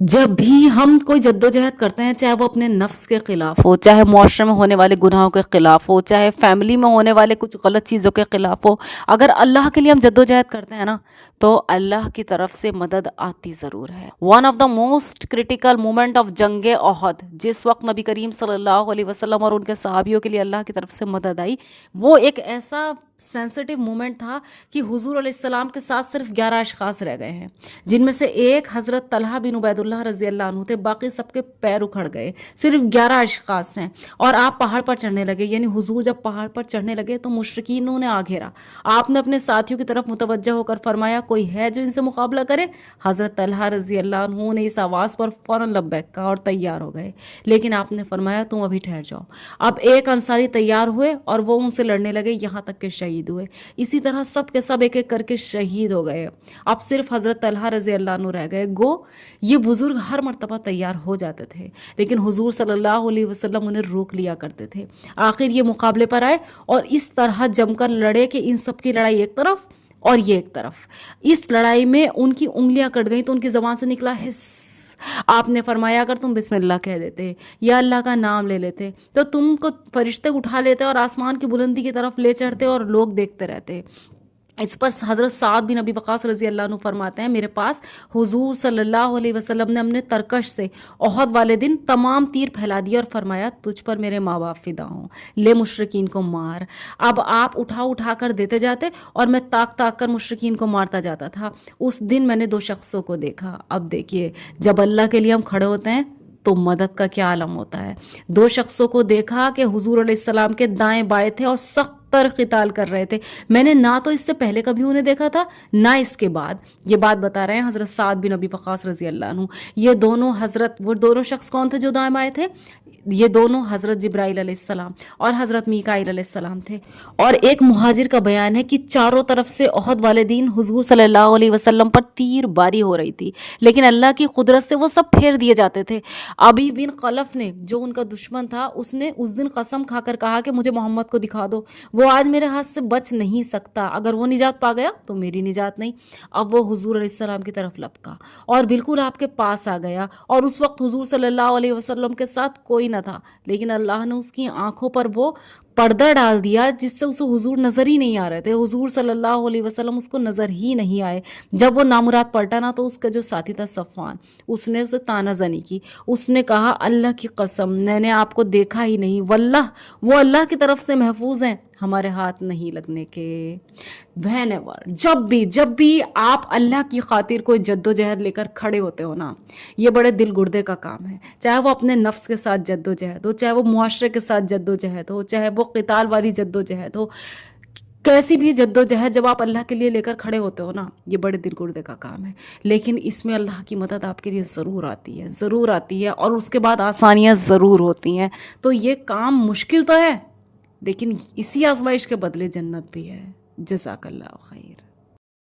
جب بھی ہم کوئی جدوجہد کرتے ہیں، چاہے وہ اپنے نفس کے خلاف ہو، چاہے معاشرے میں ہونے والے گناہوں کے خلاف ہو، چاہے فیملی میں ہونے والے کچھ غلط چیزوں کے خلاف ہو، اگر اللہ کے لیے ہم جدوجہد کرتے ہیں نا، تو اللہ کی طرف سے مدد آتی ضرور ہے۔ One of the most critical moment of جنگ احد، جس وقت نبی کریم صلی اللہ علیہ وسلم اور ان کے صحابیوں کے لیے اللہ کی طرف سے مدد آئی، وہ ایک ایسا سینسٹیو مومنٹ تھا کہ حضور علیہ السلام کے ساتھ صرف 11 اشخاص رہ گئے ہیں، جن میں سے ایک حضرت طلحہ بن عبید اللہ رضی اللہ عنہ تھے، باقی سب کے پیر اکھڑ گئے، صرف 11 اشخاص ہیں۔ اور آپ پہاڑ پر چڑھنے لگے، یعنی حضور جب پہاڑ پر چڑھنے لگے تو مشرکینوں نے آ گھیرا، آپ نے اپنے ساتھیوں کی طرف متوجہ ہو کر فرمایا کوئی ہے جو ان سے مقابلہ کرے؟ حضرت طلحہ رضی اللہ عنہ نے اس آواز پر فوراً لبیک کہا اور تیار ہو گئے، لیکن آپ نے فرمایا تم ابھی ٹھہر جاؤ۔ اب ایک انصاری تیار ہوئے اور وہ ان سے لڑنے لگے، یہاں تک کہ شہید ہوئے۔ اسی طرح سب کے سب ایک ایک کر کے شہید ہو گئے، اب صرف حضرت طلحہ رضی اللہ عنہ رہ گئے۔ گو یہ بزرگ ہر مرتبہ تیار ہو جاتے تھے، لیکن حضور صلی اللہ علیہ وسلم انہیں روک لیا کرتے تھے۔ آخر یہ مقابلے پر آئے اور اس طرح جم کر لڑے کہ ان سب کی لڑائی ایک طرف اور یہ ایک طرف۔ اس لڑائی میں ان کی انگلیاں کٹ گئیں تو ان کی زبان سے نکلا ہس۔ آپ نے فرمایا اگر تم بسم اللہ کہہ دیتے یا اللہ کا نام لے لیتے تو تم کو فرشتے اٹھا لیتے اور آسمان کی بلندی کی طرف لے چڑھتے اور لوگ دیکھتے رہتے۔ اس پر حضرت سعد بن ابی وقاص رضی اللہ عنہ فرماتے ہیں میرے پاس حضور صلی اللہ علیہ وسلم نے اپنے ترکش سے احد والے دن تمام تیر پھیلا دیے اور فرمایا تجھ پر میرے ماں باپ فدا ہوں، لے مشرکین کو مار۔ اب آپ اٹھا کر دیتے جاتے اور میں تاک کر مشرکین کو مارتا جاتا تھا۔ اس دن میں نے 2 شخصوں کو دیکھا۔ اب دیکھیے جب اللہ کے لیے ہم کھڑے ہوتے ہیں تو مدد کا کیا عالم ہوتا ہے۔ 2 شخصوں کو دیکھا کہ حضور علیہ السلام کے دائیں بائیں تھے اور سخت تر قتال کر رہے تھے، میں نے نہ تو اس سے پہلے کبھی انہیں دیکھا تھا نہ اس کے بعد۔ یہ بات بتا رہے ہیں حضرت سعد بن ابی وقاص رضی اللہ عنہ۔ یہ دونوں وہ دونوں شخص کون تھے جو دائیں بائیں تھے؟ یہ دونوں حضرت جبرائیل علیہ السلام اور حضرت میکائیل علیہ السلام تھے۔ اور ایک مہاجر کا بیان ہے کہ چاروں طرف سے احد والے دن حضور صلی اللہ علیہ وسلم پر تیر باری ہو رہی تھی، لیکن اللہ کی قدرت سے وہ سب پھیر دیے جاتے تھے۔ ابی بن خلف نے جو ان کا دشمن تھا، اس نے اس دن قسم کھا کر کہا کہ مجھے محمد کو دکھا دو، وہ آج میرے ہاتھ سے بچ نہیں سکتا، اگر وہ نجات پا گیا تو میری نجات نہیں۔ اب وہ حضور علیہ السلام کی طرف لپکا اور بالکل آپ کے پاس آ گیا، اور اس وقت حضور صلی اللہ علیہ وسلم کے ساتھ کوئی نہ تھا، لیکن اللہ نے اس کی آنکھوں پر وہ پردہ ڈال دیا جس سے اسے حضور نظر ہی نہیں آ رہے تھے۔ حضور صلی اللہ علیہ وسلم اس کو نظر ہی نہیں آئے۔ جب وہ نامراد پلٹا نا تو اس کا جو ساتھی تھا صفوان، اس نے اسے تانا زنی کی، اس نے کہا اللہ کی قسم میں نے آپ کو دیکھا ہی نہیں، واللہ وہ اللہ کی طرف سے محفوظ ہیں، ہمارے ہاتھ نہیں لگنے کے۔ whenever جب بھی آپ اللہ کی خاطر کوئی جدوجہد لے کر کھڑے ہوتے ہو نا، یہ بڑے دل گردے کا کام ہے، چاہے وہ اپنے نفس کے ساتھ جدوجہد ہو، چاہے وہ معاشرے کے ساتھ جدوجہد ہو، چاہے وہ قتال والی جدوجہد ہو، کیسی بھی جدوجہد جب آپ اللہ کے لیے لے کر کھڑے ہوتے ہو نا، یہ بڑے دل گردے کا کام ہے، لیکن اس میں اللہ کی مدد آپ کے لیے ضرور آتی ہے اور اس کے بعد آسانیاں ضرور ہوتی ہیں۔ تو یہ کام مشکل تو ہے، لیکن اسی آزمائش کے بدلے جنت بھی ہے۔ جزاک اللہ خیر۔